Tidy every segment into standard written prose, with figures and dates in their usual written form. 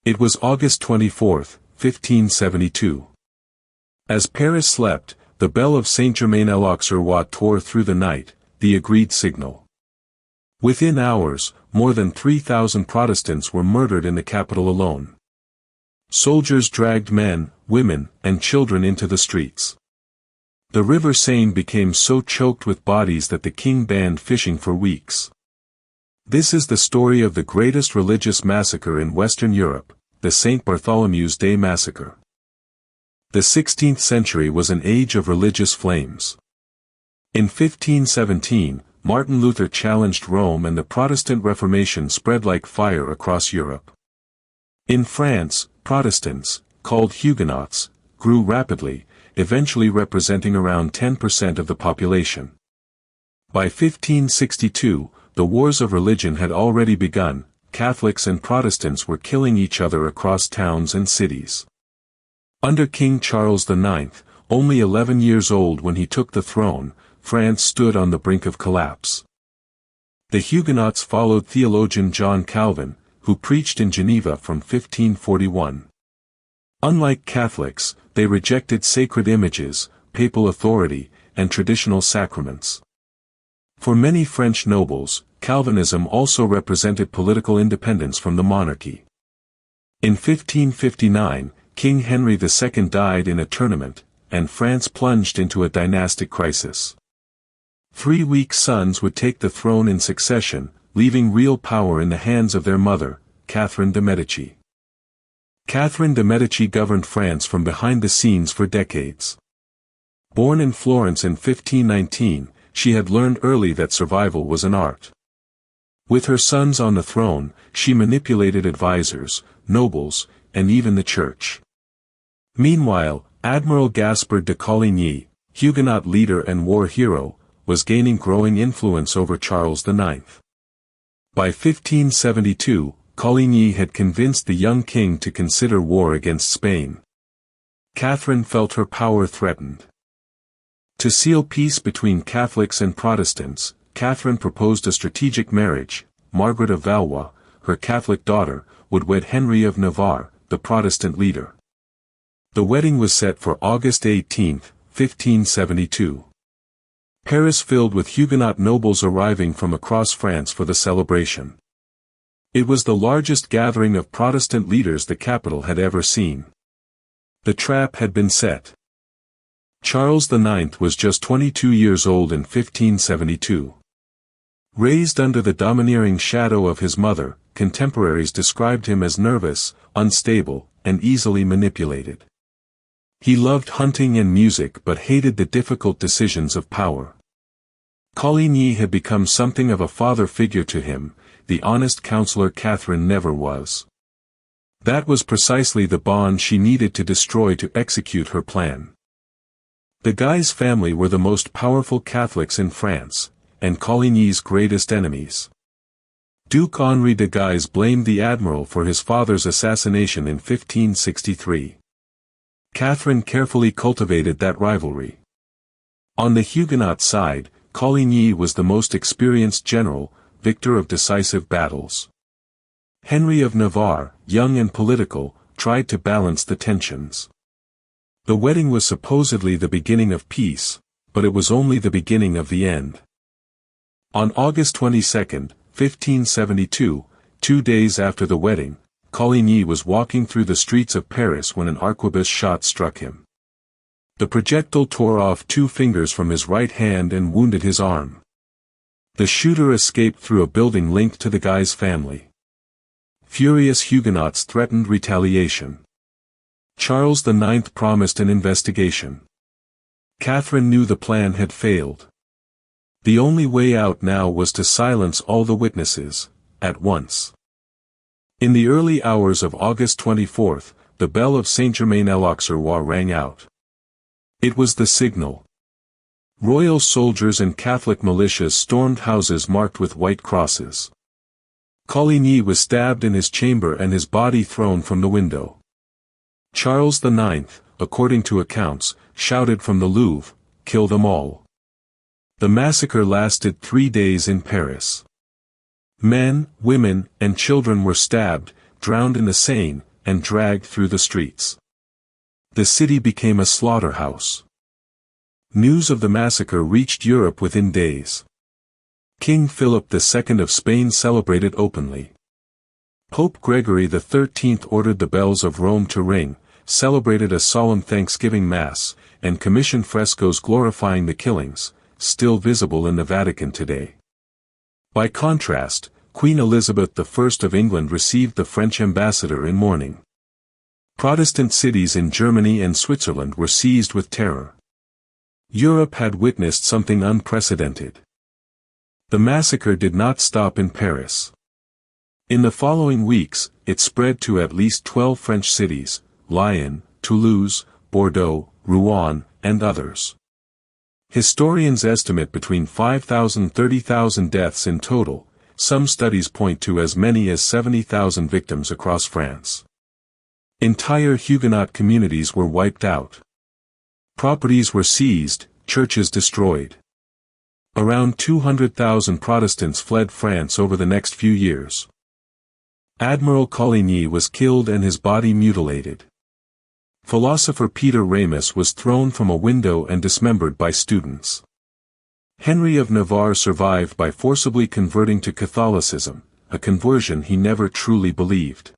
It was August 24, 1572. As Paris slept, the bell of Saint-Germain-l'Auxerrois tore through the night, the agreed signal. Within hours, more than 3,000 Protestants were murdered in the capital alone. Soldiers dragged men, women, and children into the streets. The River Seine became so choked with bodies that the king banned fishing for weeks. This is the story of the greatest religious massacre in Western Europe, the St. Bartholomew's Day Massacre. The 16th century was an age of religious flames. In 1517, Martin Luther challenged Rome and the Protestant Reformation spread like fire across Europe. In France, Protestants, called Huguenots, grew rapidly, eventually representing around 10% of the population. By 1562, the wars of religion had already begun. Catholics and Protestants were killing each other across towns and cities. Under King Charles IX, only 11 years old when he took the throne, France stood on the brink of collapse. The Huguenots followed theologian John Calvin, who preached in Geneva from 1541. Unlike Catholics, they rejected sacred images, papal authority, and traditional sacraments. For many French nobles, Calvinism also represented political independence from the monarchy. In 1559, King Henry II died in a tournament, and France plunged into a dynastic crisis. 3 weak sons would take the throne in succession, leaving real power in the hands of their mother, Catherine de' Medici. Catherine de' Medici governed France from behind the scenes for decades. Born in Florence in 1519, she had learned early that survival was an art. With her sons on the throne, she manipulated advisors, nobles, and even the church. Meanwhile, Admiral Gaspard de Coligny, Huguenot leader and war hero, was gaining growing influence over Charles IX. By 1572, Coligny had convinced the young king to consider war against Spain. Catherine felt her power threatened. To seal peace between Catholics and Protestants, Catherine proposed a strategic marriage. Margaret of Valois, her Catholic daughter, would wed Henry of Navarre, the Protestant leader. The wedding was set for August 18, 1572. Paris filled with Huguenot nobles arriving from across France for the celebration. It was the largest gathering of Protestant leaders the capital had ever seen. The trap had been set. Charles IX was just 22 years old in 1572. Raised under the domineering shadow of his mother, contemporaries described him as nervous, unstable, and easily manipulated. He loved hunting and music but hated the difficult decisions of power. Coligny had become something of a father figure to him, the honest counselor Catherine never was. That was precisely the bond she needed to destroy to execute her plan. The Guise family were the most powerful Catholics in France, and Coligny's greatest enemies. Duke Henri de Guise blamed the admiral for his father's assassination in 1563. Catherine carefully cultivated that rivalry. On the Huguenot side, Coligny was the most experienced general, victor of decisive battles. Henry of Navarre, young and political, tried to balance the tensions. The wedding was supposedly the beginning of peace, but it was only the beginning of the end. On August 22, 1572, 2 days after the wedding, Coligny was walking through the streets of Paris when an arquebus shot struck him. The projectile tore off 2 fingers from his right hand and wounded his arm. The shooter escaped through a building linked to the Guise family. Furious Huguenots threatened retaliation. Charles IX promised an investigation. Catherine knew the plan had failed. The only way out now was to silence all the witnesses, at once. In the early hours of August 24, the bell of Saint-Germain-l'Auxerrois rang out. It was the signal. Royal soldiers and Catholic militias stormed houses marked with white crosses. Coligny was stabbed in his chamber and his body thrown from the window. Charles IX, according to accounts, shouted from the Louvre, "Kill them all." The massacre lasted 3 days in Paris. Men, women, and children were stabbed, drowned in the Seine, and dragged through the streets. The city became a slaughterhouse. News of the massacre reached Europe within days. King Philip II of Spain celebrated openly. Pope Gregory XIII ordered the bells of Rome to ring, celebrated a solemn Thanksgiving Mass, and commissioned frescoes glorifying the killings, still visible in the Vatican today. By contrast, Queen Elizabeth I of England received the French ambassador in mourning. Protestant cities in Germany and Switzerland were seized with terror. Europe had witnessed something unprecedented. The massacre did not stop in Paris. In the following weeks, it spread to at least 12 French cities, Lyon, Toulouse, Bordeaux, Rouen, and others. Historians estimate between 5,000 and 30,000 deaths in total. Some studies point to as many as 70,000 victims across France. Entire Huguenot communities were wiped out. Properties were seized, churches destroyed. Around 200,000 Protestants fled France over the next few years. Admiral Coligny was killed and his body mutilated. Philosopher Peter Ramus was thrown from a window and dismembered by students. Henry of Navarre survived by forcibly converting to Catholicism, a conversion he never truly believed.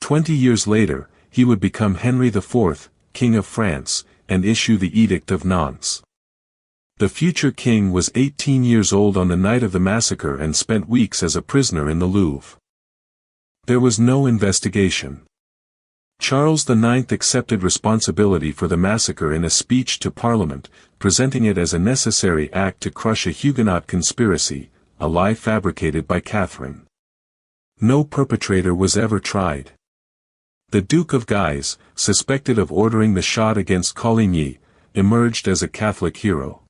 20 years later, he would become Henry IV, King of France, and issue the Edict of Nantes. The future king was 18 years old on the night of the massacre and spent weeks as a prisoner in the Louvre. There was no investigation. Charles IX accepted responsibility for the massacre in a speech to Parliament, presenting it as a necessary act to crush a Huguenot conspiracy, a lie fabricated by Catherine. No perpetrator was ever tried. The Duke of Guise, suspected of ordering the shot against Coligny, emerged as a Catholic hero.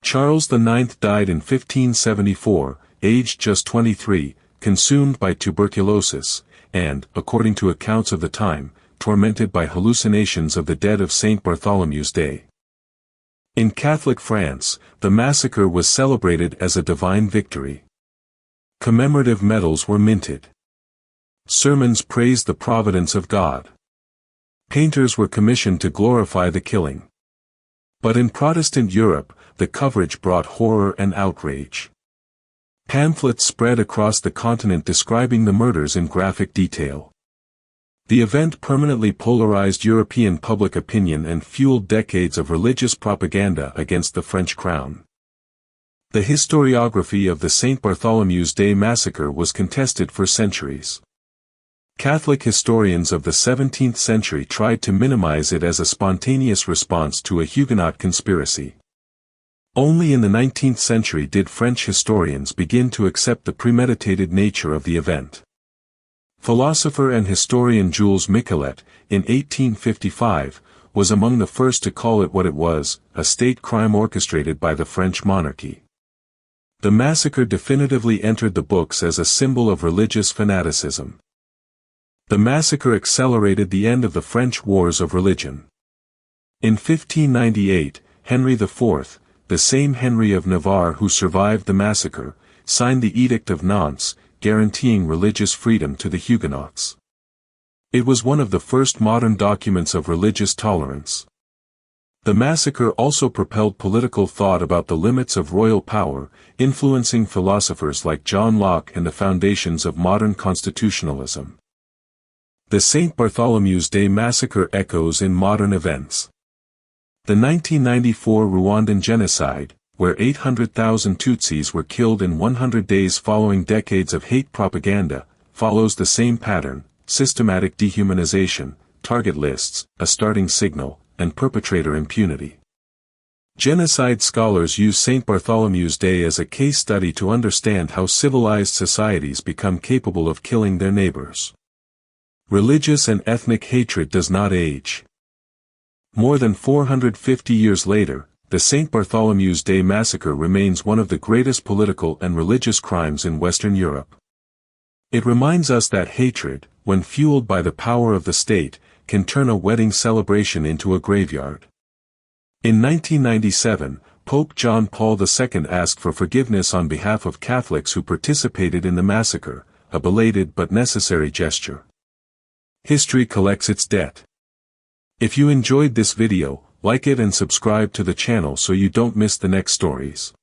Charles IX died in 1574, aged just 23, consumed by tuberculosis, and, according to accounts of the time, tormented by hallucinations of the dead of St. Bartholomew's Day. In Catholic France, the massacre was celebrated as a divine victory. Commemorative medals were minted. Sermons praised the providence of God. Painters were commissioned to glorify the killing. But in Protestant Europe, the coverage brought horror and outrage. Pamphlets spread across the continent describing the murders in graphic detail. The event permanently polarized European public opinion and fueled decades of religious propaganda against the French crown. The historiography of the St. Bartholomew's Day massacre was contested for centuries. Catholic historians of the 17th century tried to minimize it as a spontaneous response to a Huguenot conspiracy. Only in the 19th century did French historians begin to accept the premeditated nature of the event. Philosopher and historian Jules Michelet, in 1855, was among the first to call it what it was, a state crime orchestrated by the French monarchy. The massacre definitively entered the books as a symbol of religious fanaticism. The massacre accelerated the end of the French Wars of Religion. In 1598, Henry IV, the same Henry of Navarre who survived the massacre, signed the Edict of Nantes, guaranteeing religious freedom to the Huguenots. It was one of the first modern documents of religious tolerance. The massacre also propelled political thought about the limits of royal power, influencing philosophers like John Locke and the foundations of modern constitutionalism. The St. Bartholomew's Day massacre echoes in modern events. The 1994 Rwandan genocide, where 800,000 Tutsis were killed in 100 days following decades of hate propaganda, follows the same pattern: systematic dehumanization, target lists, a starting signal, and perpetrator impunity. Genocide scholars use St. Bartholomew's Day as a case study to understand how civilized societies become capable of killing their neighbors. Religious and ethnic hatred does not age. More than 450 years later, the St. Bartholomew's Day massacre remains one of the greatest political and religious crimes in Western Europe. It reminds us that hatred, when fueled by the power of the state, can turn a wedding celebration into a graveyard. In 1997, Pope John Paul II asked for forgiveness on behalf of Catholics who participated in the massacre, a belated but necessary gesture. History collects its debt. If you enjoyed this video, like it and subscribe to the channel so you don't miss the next stories.